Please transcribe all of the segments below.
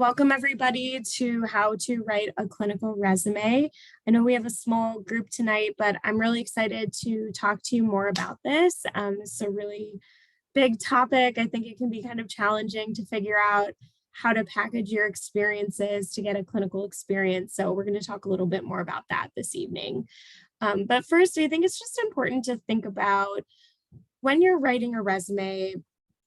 Welcome everybody to how to write a clinical resume. I know we have a small group tonight, but I'm really excited to talk to you more about this. It's a really big topic. I think it can be kind of challenging to figure out how to package your experiences to get a clinical experience. So we're going to talk a little bit more about that this evening. But first, I think it's just important to think about when you're writing a resume,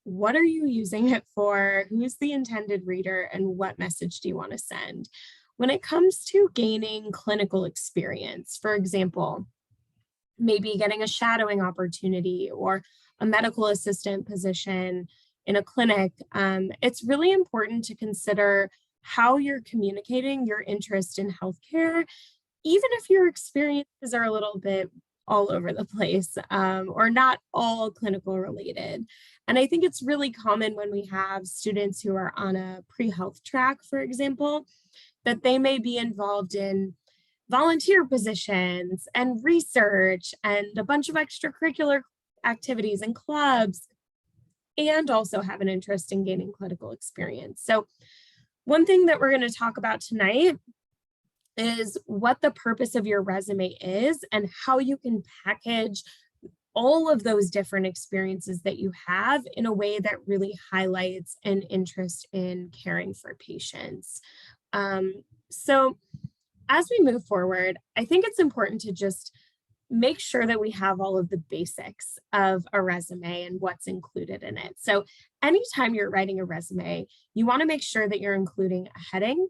what are you using it for? Who's the intended reader? And what message do you want to send? When it comes to gaining clinical experience, for example, maybe getting a shadowing opportunity or a medical assistant position in a clinic, it's really important to consider how you're communicating your interest in healthcare, even if your experiences are a little bit all over the place or not all clinical related. And I think it's really common when we have students who are on a pre-health track, for example, that they may be involved in volunteer positions and research and a bunch of extracurricular activities and clubs, and also have an interest in gaining clinical experience. So one thing that we're going to talk about tonight is what the purpose of your resume is and how you can package all of those different experiences that you have in a way that really highlights an interest in caring for patients. So as we move forward, I think it's important to just make sure that we have all of the basics of a resume and what's included in it. So anytime you're writing a resume, you want to make sure that you're including a heading,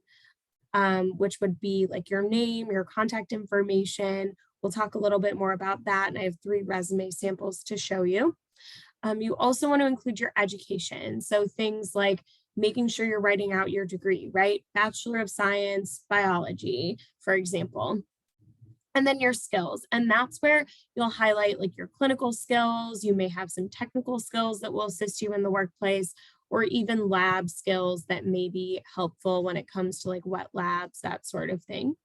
which would be like your name, your contact information. We'll talk a little bit more about that. And I have 3 resume samples to show you. You also want to include your education. So things like making sure you're writing out your degree, right? Bachelor of Science, Biology, for example. And then your skills. And that's where you'll highlight like your clinical skills. You may have some technical skills that will assist you in the workplace, or even lab skills that may be helpful when it comes to like wet labs, that sort of thing.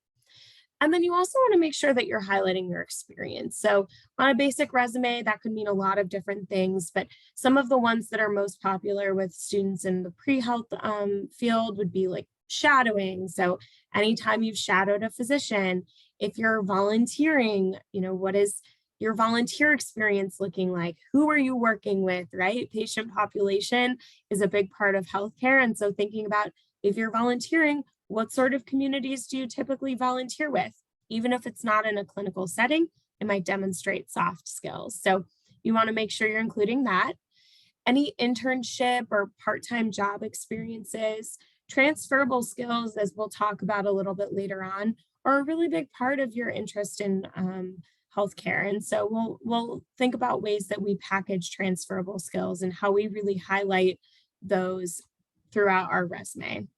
And then you also want to make sure that you're highlighting your experience. So on a basic resume, that could mean a lot of different things, but some of the ones that are most popular with students in the pre-health field would be like shadowing. So anytime you've shadowed a physician, if you're volunteering, what is your volunteer experience looking like? Who are you working with, right? Patient population is a big part of healthcare. And so thinking about if you're volunteering, what sort of communities do you typically volunteer with? Even if it's not in a clinical setting, it might demonstrate soft skills. So you want to make sure you're including that. Any internship or part-time job experiences, transferable skills, as we'll talk about a little bit later on, are a really big part of your interest in healthcare. And so we'll think about ways that we package transferable skills and how we really highlight those throughout our resume.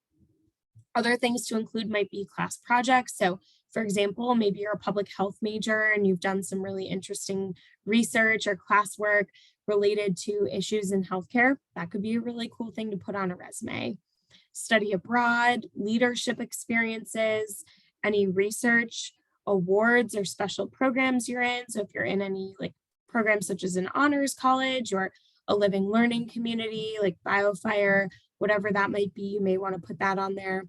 Other things to include might be class projects. So for example, maybe you're a public health major and you've done some really interesting research or classwork related to issues in healthcare. That could be a really cool thing to put on a resume. Study abroad, leadership experiences, any research, awards or special programs you're in. So if you're in any like programs such as an honors college or a living learning community like BioFire, whatever that might be, you may want to put that on there.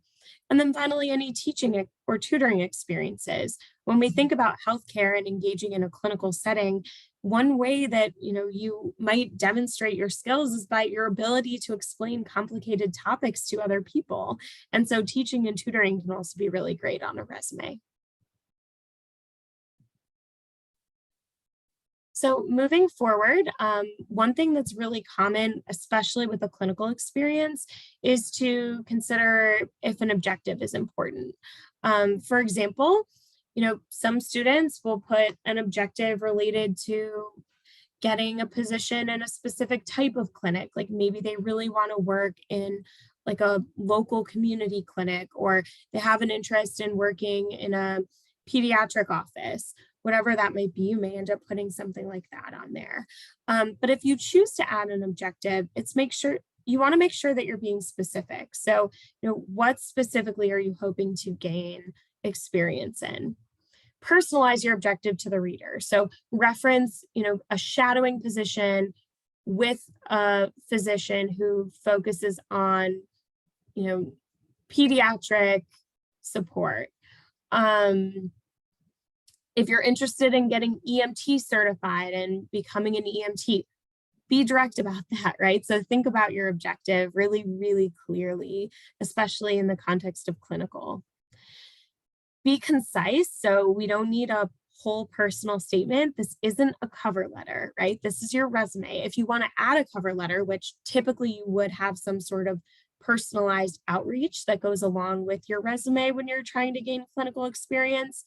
And then finally, any teaching or tutoring experiences. When we think about healthcare and engaging in a clinical setting, one way that you might demonstrate your skills is by your ability to explain complicated topics to other people. And so teaching and tutoring can also be really great on a resume. So moving forward, one thing that's really common, especially with a clinical experience, is to consider if an objective is important. For example, some students will put an objective related to getting a position in a specific type of clinic. Like maybe they really want to work in like a local community clinic, or they have an interest in working in a pediatric office. Whatever that might be, you may end up putting something like that on there. But if you choose to add an objective, you want to make sure that you're being specific. So, what specifically are you hoping to gain experience in? Personalize your objective to the reader. So reference, a shadowing position with a physician who focuses on, pediatric support. If you're interested in getting EMT certified and becoming an EMT, be direct about that, right? So think about your objective really, really clearly, especially in the context of clinical. Be concise, so we don't need a whole personal statement. This isn't a cover letter, right? This is your resume. If you want to add a cover letter, which typically you would have some sort of personalized outreach that goes along with your resume when you're trying to gain clinical experience,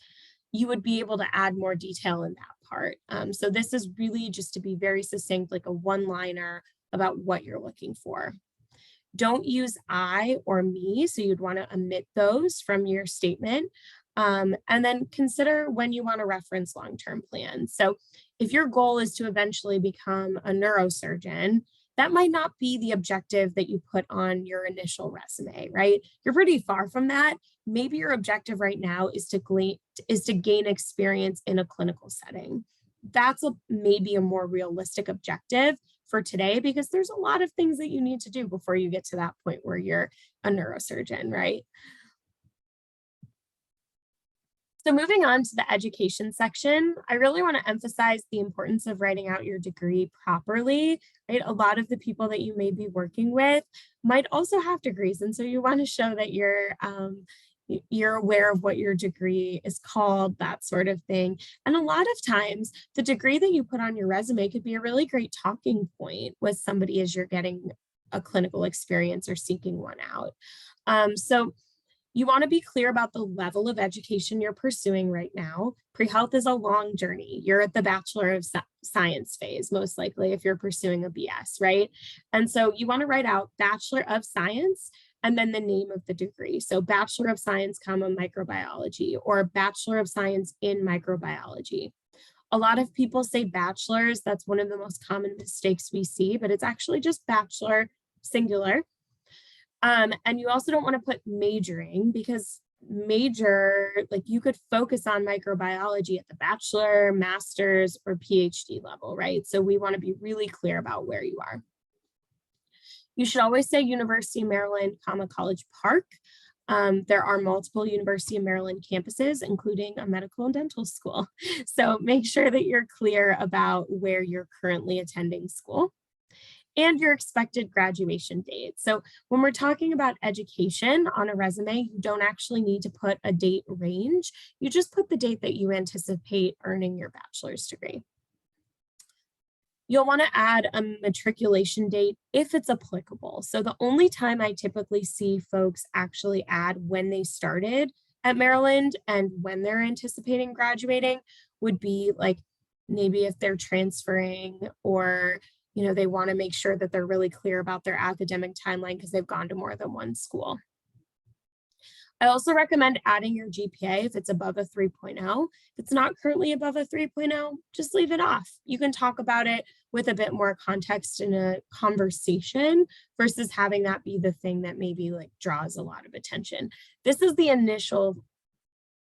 you would be able to add more detail in that part. So this is really just to be very succinct, like a one-liner about what you're looking for. Don't use I or me, so you'd want to omit those from your statement. And then consider when you want to reference long-term plans. So if your goal is to eventually become a neurosurgeon, that might not be the objective that you put on your initial resume, right? You're pretty far from that. Maybe your objective right now is to gain experience in a clinical setting. That's maybe a more realistic objective for today, because there's a lot of things that you need to do before you get to that point where you're a neurosurgeon, right? So moving on to the education section, I really want to emphasize the importance of writing out your degree properly, right? A lot of the people that you may be working with might also have degrees. And so you want to show that you're aware of what your degree is called, that sort of thing. And a lot of times the degree that you put on your resume could be a really great talking point with somebody as you're getting a clinical experience or seeking one out. So you want to be clear about the level of education you're pursuing right now. Pre-health is a long journey. You're at the Bachelor of Science phase, most likely, if you're pursuing a BS, right? And so you want to write out Bachelor of Science and then the name of the degree. So Bachelor of Science, microbiology, or Bachelor of Science in microbiology. A lot of people say bachelor's. That's one of the most common mistakes we see, but it's actually just bachelor, singular. And you also don't want to put majoring, because major, like you could focus on microbiology at the bachelor, master's, or PhD level, right? So we want to be really clear about where you are. You should always say University of Maryland, College Park. There are multiple University of Maryland campuses, including a medical and dental school. So make sure that you're clear about where you're currently attending school and your expected graduation date. So when we're talking about education on a resume, you don't actually need to put a date range. You just put the date that you anticipate earning your bachelor's degree. You'll want to add a matriculation date if it's applicable. So the only time I typically see folks actually add when they started at Maryland and when they're anticipating graduating would be like maybe if they're transferring, or they want to make sure that they're really clear about their academic timeline because they've gone to more than one school. I also recommend adding your GPA if it's above a 3.0. If it's not currently above a 3.0, just leave it off. You can talk about it with a bit more context in a conversation versus having that be the thing that maybe like draws a lot of attention. This is the initial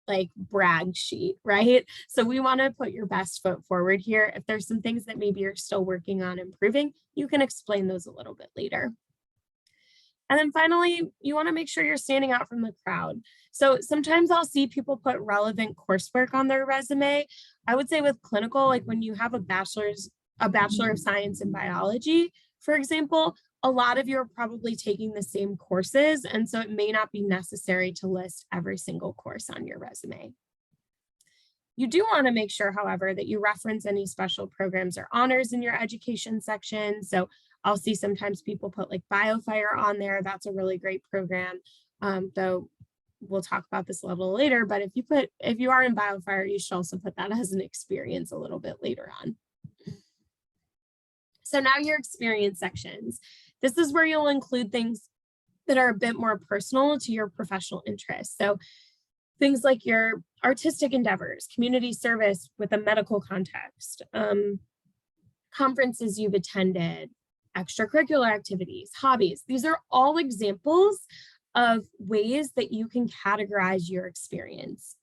like brag sheet, right? So we want to put your best foot forward here. If there's some things that maybe you're still working on improving, you can explain those a little bit later. And then finally, you want to make sure you're standing out from the crowd. So sometimes I'll see people put relevant coursework on their resume. I would say with clinical, like when you have a Bachelor of Science in biology, for example, a lot of you are probably taking the same courses, and so it may not be necessary to list every single course on your resume. You do want to make sure, however, that you reference any special programs or honors in your education section. So I'll see sometimes people put like BioFire on there. That's a really great program, though we'll talk about this a little later. But if you are in BioFire, you should also put that as an experience a little bit later on. So now your experience sections. This is where you'll include things that are a bit more personal to your professional interests. So things like your artistic endeavors, community service with a medical context, conferences you've attended, extracurricular activities, hobbies. These are all examples of ways that you can categorize your experience.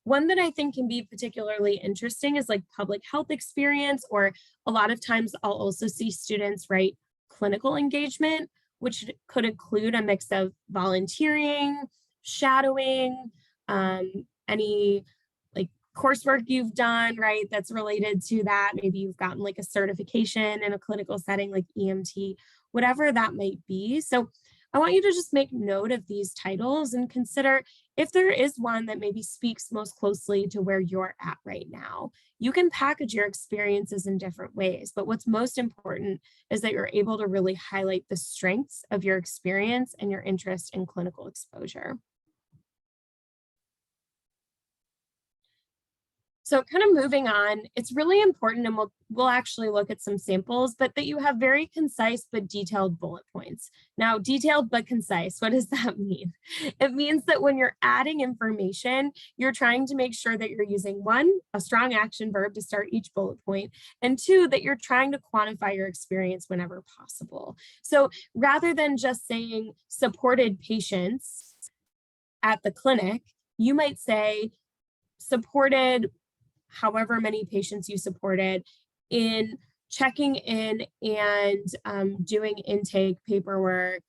One that I think can be particularly interesting is like public health experience, or a lot of times I'll also see students write clinical engagement, which could include a mix of volunteering, shadowing, any like coursework you've done, right, that's related to that. Maybe you've gotten like a certification in a clinical setting like EMT, whatever that might be. So I want you to just make note of these titles and consider if there is one that maybe speaks most closely to where you're at right now. You can package your experiences in different ways, but what's most important is that you're able to really highlight the strengths of your experience and your interest in clinical exposure. So kind of moving on, it's really important, and we'll actually look at some samples, but that you have very concise but detailed bullet points. Now, detailed but concise, what does that mean? It means that when you're adding information, you're trying to make sure that you're using one, a strong action verb to start each bullet point, and two, that you're trying to quantify your experience whenever possible. So rather than just saying supported patients at the clinic, you might say supported however many patients you supported in checking in and doing intake paperwork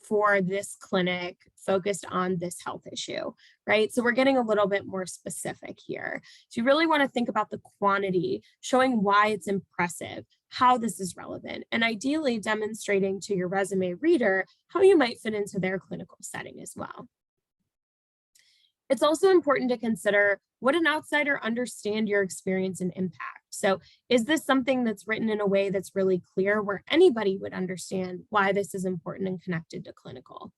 for this clinic focused on this health issue, right? So we're getting a little bit more specific here. So you really want to think about the quantity, showing why it's impressive, how this is relevant, and ideally demonstrating to your resume reader how you might fit into their clinical setting as well. It's also important to consider, would an outsider understand your experience and impact? So is this something that's written in a way that's really clear where anybody would understand why this is important and connected to clinical?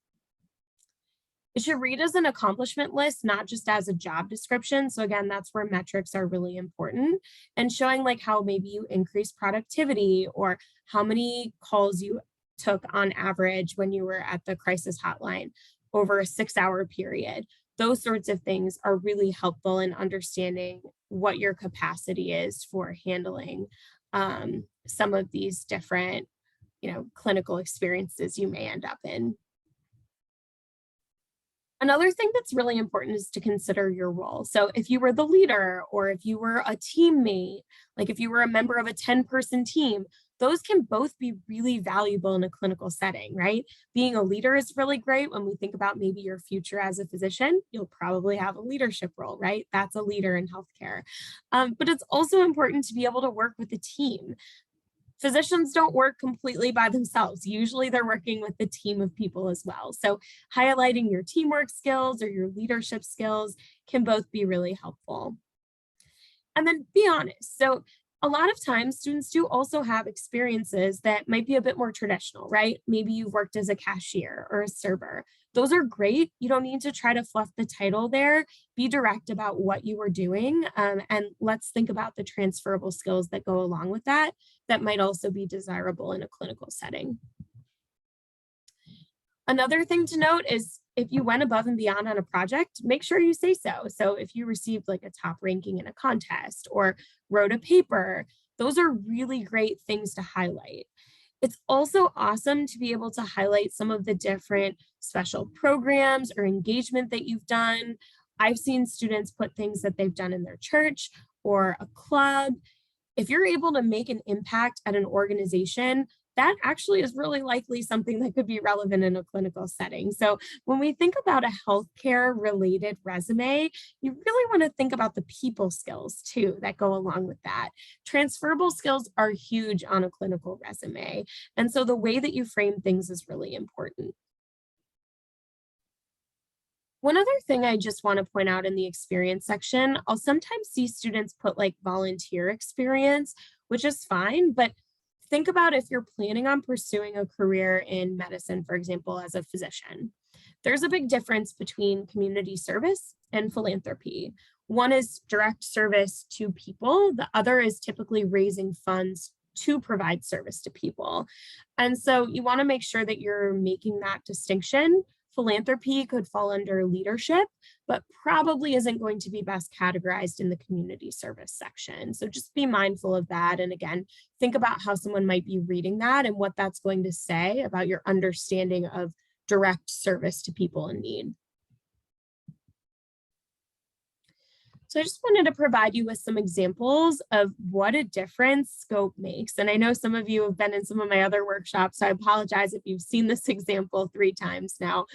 It should read as an accomplishment list, not just as a job description. So again, that's where metrics are really important, and showing like how maybe you increase productivity or how many calls you took on average when you were at the crisis hotline over a 6-hour period. Those sorts of things are really helpful in understanding what your capacity is for handling some of these different, clinical experiences you may end up in. Another thing that's really important is to consider your role. So if you were the leader, or if you were a teammate, like if you were a member of a 10-person team, those can both be really valuable in a clinical setting, right? Being a leader is really great when we think about maybe your future as a physician. You'll probably have a leadership role, right? That's a leader in healthcare. But it's also important to be able to work with a team. Physicians don't work completely by themselves. Usually they're working with a team of people as well. So highlighting your teamwork skills or your leadership skills can both be really helpful. And then be honest. So a lot of times students do also have experiences that might be a bit more traditional, right? Maybe you've worked as a cashier or a server. Those are great. You don't need to try to fluff the title there. Be direct about what you were doing. And let's think about the transferable skills that go along with that might also be desirable in a clinical setting. Another thing to note is if you went above and beyond on a project, make sure you say so. So if you received like a top ranking in a contest or wrote a paper, those are really great things to highlight. It's also awesome to be able to highlight some of the different special programs or engagement that you've done. I've seen students put things that they've done in their church or a club. If you're able to make an impact at an organization, that actually is really likely something that could be relevant in a clinical setting. So when we think about a healthcare related resume, you really want to think about the people skills too that go along with that. Transferable skills are huge on a clinical resume. And so the way that you frame things is really important. One other thing I just want to point out in the experience section, I'll sometimes see students put like volunteer experience, which is fine, but think about if you're planning on pursuing a career in medicine, for example, as a physician. There's a big difference between community service and philanthropy. One is direct service to people. The other is typically raising funds to provide service to people. And so you want to make sure that you're making that distinction. Philanthropy could fall under leadership, but probably isn't going to be best categorized in the community service section. So just be mindful of that. And again, think about how someone might be reading that and what that's going to say about your understanding of direct service to people in need. So I just wanted to provide you with some examples of what a difference scope makes. And I know some of you have been in some of my other workshops, so I apologize if you've seen this example 3 times now,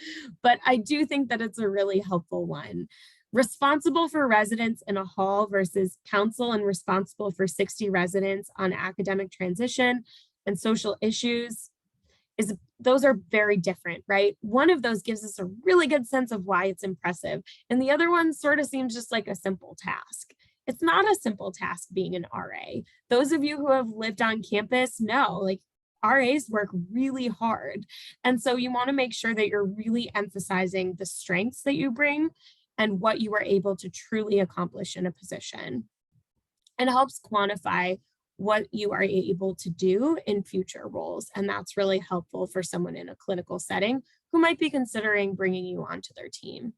but I do think that it's a really helpful one. Responsible for residents in a hall versus council and responsible for 60 residents on academic transition and social issues is those are very different, right? One of those gives us a really good sense of why it's impressive, and the other one sort of seems just like a simple task. It's not a simple task being an RA. Those of you who have lived on campus know, like RAs work really hard. And so you want to make sure that you're really emphasizing the strengths that you bring and what you are able to truly accomplish in a position. It helps quantify what you are able to do in future roles. And that's really helpful for someone in a clinical setting who might be considering bringing you onto their team.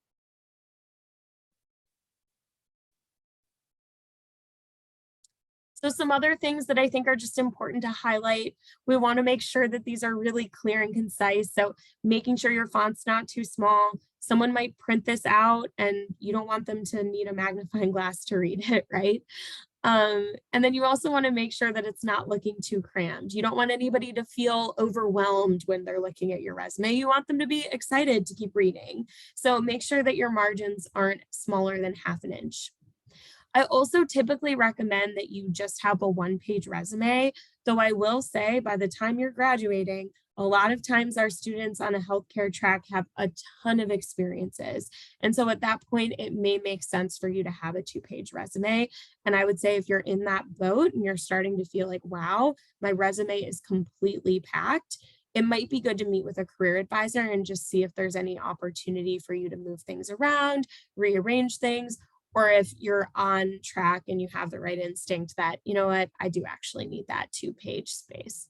So some other things that I think are just important to highlight, we want to make sure that these are really clear and concise. So making sure your font's not too small. Someone might print this out and you don't want them to need a magnifying glass to read it, right? And then you also want to make sure that it's not looking too crammed. You don't want anybody to feel overwhelmed when they're looking at your resume. You want them to be excited to keep reading. So make sure that your margins aren't smaller than 1/2 inch. I also typically recommend that you just have a 1-page resume, though I will say by the time you're graduating, a lot of times our students on a healthcare track have a ton of experiences. And so at that point, it may make sense for you to have a 2-page resume. And I would say if you're in that boat and you're starting to feel like, wow, my resume is completely packed, it might be good to meet with a career advisor and just see if there's any opportunity for you to move things around, rearrange things, or if you're on track and you have the right instinct that, you know what, I do actually need that 2-page space.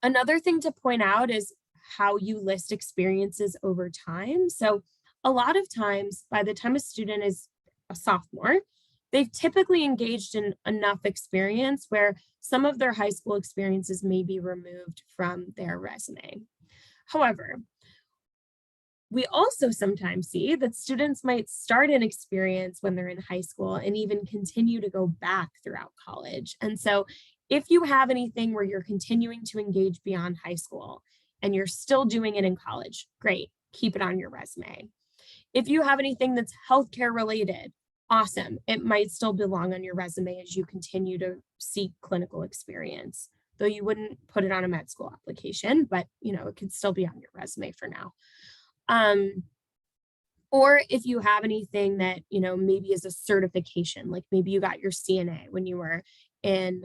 Another thing to point out is how you list experiences over time. So a lot of times, by the time a student is a sophomore, they've typically engaged in enough experience where some of their high school experiences may be removed from their resume. However, we also sometimes see that students might start an experience when they're in high school and even continue to go back throughout college. And so if you have anything where you're continuing to engage beyond high school and you're still doing it in college, great, keep it on your resume. If you have anything that's healthcare related, awesome. It might still belong on your resume as you continue to seek clinical experience, though you wouldn't put it on a med school application, but it could still be on your resume for now. Or if you have anything that, maybe is a certification, like maybe you got your CNA when you were in,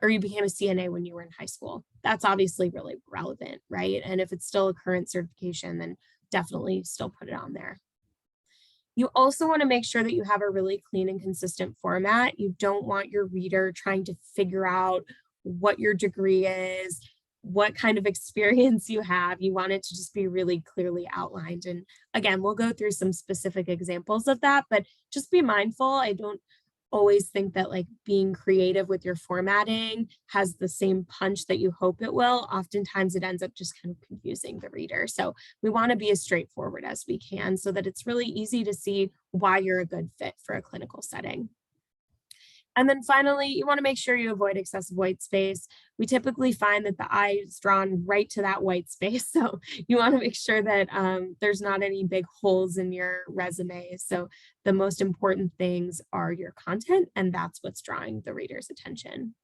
or you became a CNA when you were in high school, that's obviously really relevant, right? And if it's still a current certification, then definitely still put it on there. You also want to make sure that you have a really clean and consistent format. You don't want your reader trying to figure out what your degree is, what kind of experience you have. You want it to just be really clearly outlined. And again, we'll go through some specific examples of that, but just be mindful. I don't always think that like being creative with your formatting has the same punch that you hope it will. Oftentimes it ends up just kind of confusing the reader. So we want to be as straightforward as we can so that it's really easy to see why you're a good fit for a clinical setting. And then finally, you want to make sure you avoid excessive white space. We typically find that the eye is drawn right to that white space. So you want to make sure that there's not any big holes in your resume. So the most important things are your content, and that's what's drawing the reader's attention.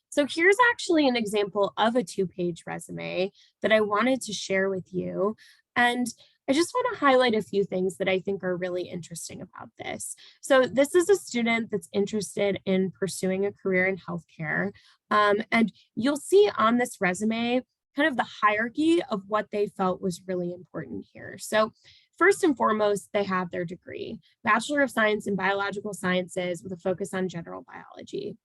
So here's actually an example of a 2-page resume that I wanted to share with you. And I just want to highlight a few things that I think are really interesting about this. So this is a student that's interested in pursuing a career in healthcare. And you'll see on this resume kind of the hierarchy of what they felt was really important here. So first and foremost, they have their degree, Bachelor of Science in Biological Sciences with a focus on general biology.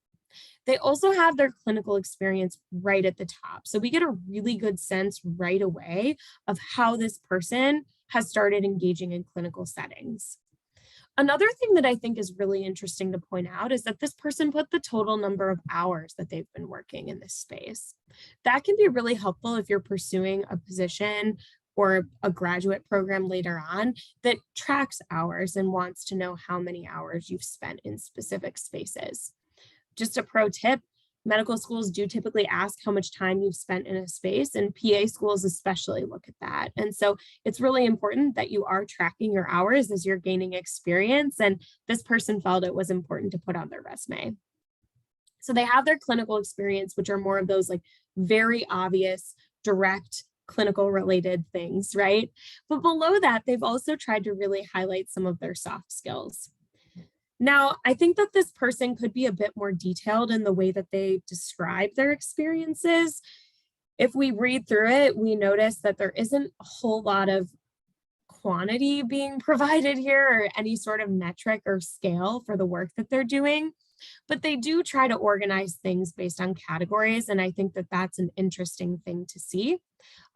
They also have their clinical experience right at the top. So we get a really good sense right away of how this person has started engaging in clinical settings. Another thing that I think is really interesting to point out is that this person put the total number of hours that they've been working in this space. That can be really helpful if you're pursuing a position or a graduate program later on that tracks hours and wants to know how many hours you've spent in specific spaces. Just a pro tip, medical schools do typically ask how much time you've spent in a space, and PA schools especially look at that. And so it's really important that you are tracking your hours as you're gaining experience. And this person felt it was important to put on their resume. So they have their clinical experience, which are more of those like very obvious, direct clinical related things, right? But below that, they've also tried to really highlight some of their soft skills. Now, I think that this person could be a bit more detailed in the way that they describe their experiences. If we read through it, we notice that there isn't a whole lot of quantity being provided here or any sort of metric or scale for the work that they're doing. But they do try to organize things based on categories, and I think that that's an interesting thing to see.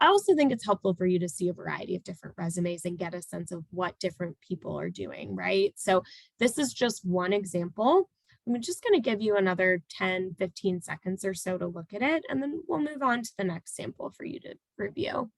I also think it's helpful for you to see a variety of different resumes and get a sense of what different people are doing, right? So this is just one example. I'm just going to give you another 10, 15 seconds or so to look at it, and then we'll move on to the next sample for you to review.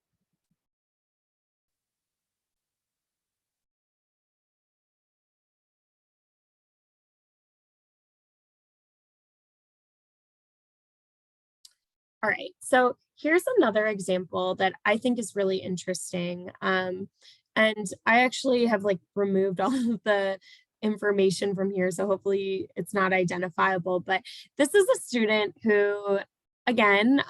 All right, so here's another example that I think is really interesting. And I actually have like removed all of the information from here, so hopefully it's not identifiable. But this is a student who, again,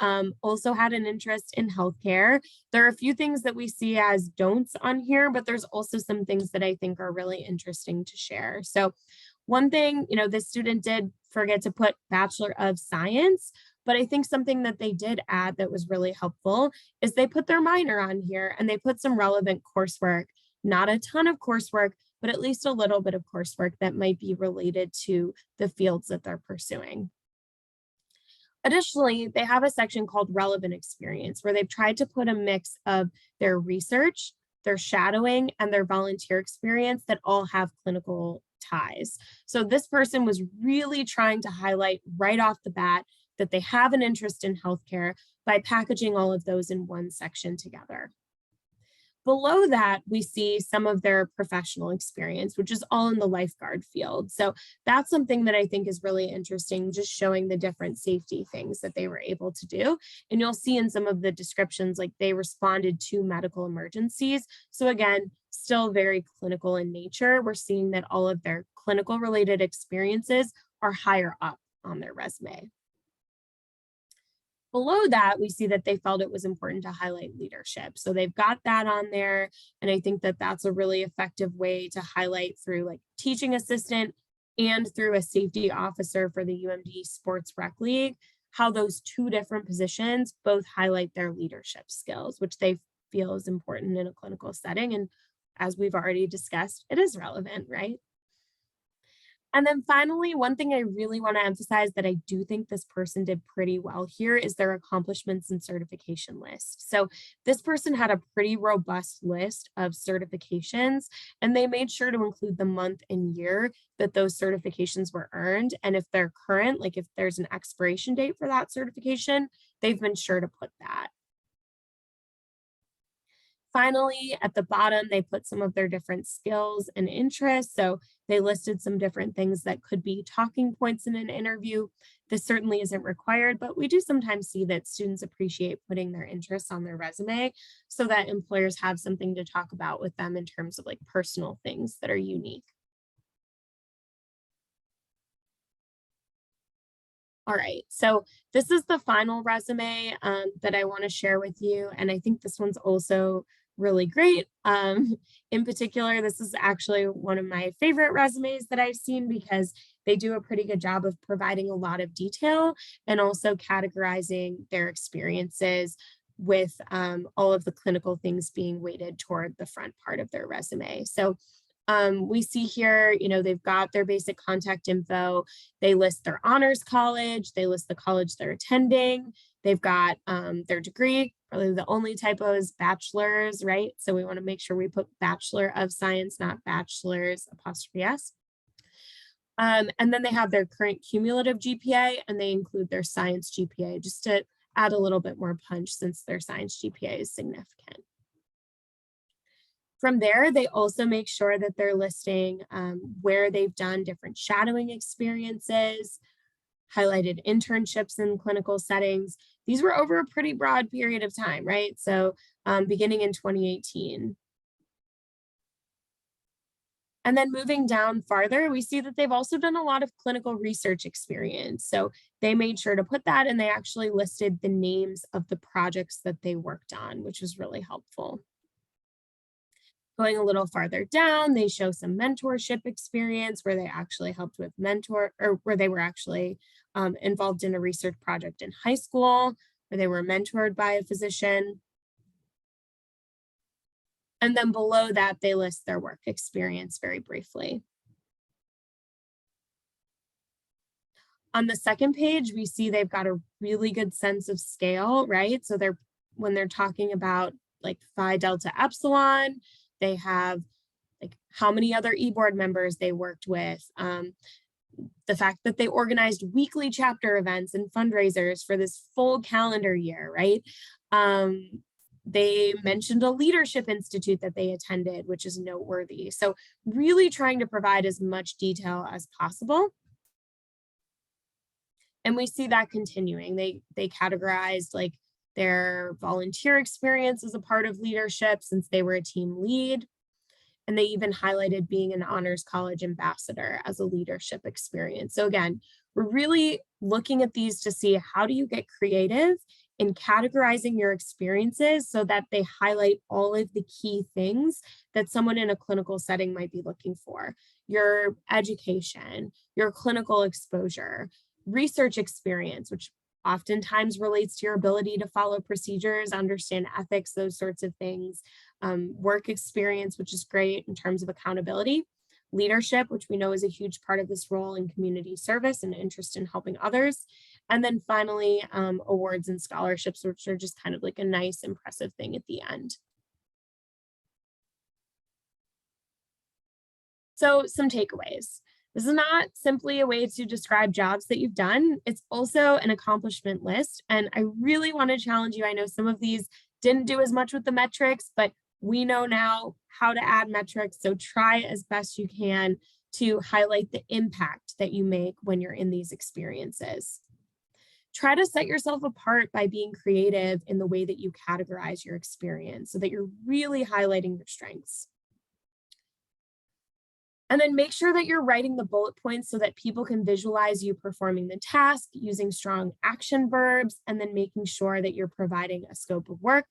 also had an interest in healthcare. There are a few things that we see as don'ts on here, but there's also some things that I think are really interesting to share. So one thing, this student did forget to put Bachelor of Science, but I think something that they did add that was really helpful is they put their minor on here and they put some relevant coursework, not a ton of coursework, but at least a little bit of coursework that might be related to the fields that they're pursuing. Additionally, they have a section called relevant experience where they've tried to put a mix of their research, their shadowing, and their volunteer experience that all have clinical ties. So this person was really trying to highlight right off the bat that they have an interest in healthcare by packaging all of those in one section together. Below that, we see some of their professional experience, which is all in the lifeguard field. So that's something that I think is really interesting, just showing the different safety things that they were able to do. And you'll see in some of the descriptions, like they responded to medical emergencies. So again, still very clinical in nature. We're seeing that all of their clinical related experiences are higher up on their resume. Below that, we see that they felt it was important to highlight leadership. So they've got that on there. And I think that that's a really effective way to highlight through like teaching assistant and through a safety officer for the UMD Sports Rec League, how those two different positions both highlight their leadership skills, which they feel is important in a clinical setting. And as we've already discussed, it is relevant, right? And then finally, one thing I really want to emphasize that I do think this person did pretty well here is their accomplishments and certification list. So this person had a pretty robust list of certifications, and they made sure to include the month and year that those certifications were earned. And if they're current, like if there's an expiration date for that certification, they've been sure to put that. Finally, at the bottom, they put some of their different skills and interests. So they listed some different things that could be talking points in an interview. This certainly isn't required, but we do sometimes see that students appreciate putting their interests on their resume so that employers have something to talk about with them in terms of like personal things that are unique. All right, so this is the final resume that I want to share with you. And I think this one's also really great. In particular, this is actually one of my favorite resumes that I've seen because they do a pretty good job of providing a lot of detail and also categorizing their experiences with all of the clinical things being weighted toward the front part of their resume. So we see here, they've got their basic contact info. They list their honors college. They list the college they're attending. They've got their degree. Probably the only typo is bachelor's, right? So we want to make sure we put Bachelor of Science, not bachelor's apostrophe S. And then they have their current cumulative GPA and they include their science GPA just to add a little bit more punch since their science GPA is significant. From there, they also make sure that they're listing where they've done different shadowing experiences, highlighted internships in clinical settings. These were over a pretty broad period of time, right? So beginning in 2018. And then moving down farther, we see that they've also done a lot of clinical research experience. So they made sure to put that, and they actually listed the names of the projects that they worked on, which was really helpful. Going a little farther down, they show some mentorship experience where they actually helped with or where they were actually involved in a research project in high school, where they were mentored by a physician. And then below that, they list their work experience very briefly. On the second page, we see they've got a really good sense of scale, right? So when they're talking about like phi delta epsilon, they have like how many other e-board members they worked with, the fact that they organized weekly chapter events and fundraisers for this full calendar year, right? They mentioned a leadership institute that they attended, which is noteworthy. So really trying to provide as much detail as possible. And we see that continuing. They categorized like their volunteer experience as a part of leadership since they were a team lead. And they even highlighted being an honors college ambassador as a leadership experience. So again, we're really looking at these to see how do you get creative in categorizing your experiences so that they highlight all of the key things that someone in a clinical setting might be looking for. Your education, your clinical exposure, research experience, which oftentimes relates to your ability to follow procedures, understand ethics, those sorts of things, work experience, which is great in terms of accountability, leadership, which we know is a huge part of this role in community service and interest in helping others. And then finally, awards and scholarships, which are just kind of like a nice, impressive thing at the end. So some takeaways. This is not simply a way to describe jobs that you've done. It's also an accomplishment list. And I really want to challenge you. I know some of these didn't do as much with the metrics, but we know now how to add metrics. So try as best you can to highlight the impact that you make when you're in these experiences. Try to set yourself apart by being creative in the way that you categorize your experience so that you're really highlighting your strengths. And then make sure that you're writing the bullet points so that people can visualize you performing the task using strong action verbs, and then making sure that you're providing a scope of work.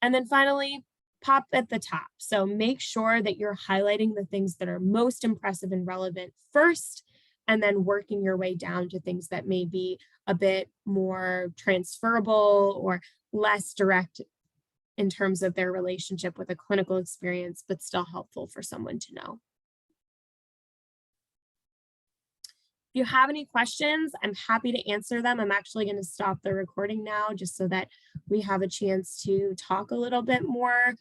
And then finally, pop at the top. So make sure that you're highlighting the things that are most impressive and relevant first, and then working your way down to things that may be a bit more transferable or less direct in terms of their relationship with a clinical experience, but still helpful for someone to know. If you have any questions, I'm happy to answer them. I'm actually going to stop the recording now just so that we have a chance to talk a little bit more.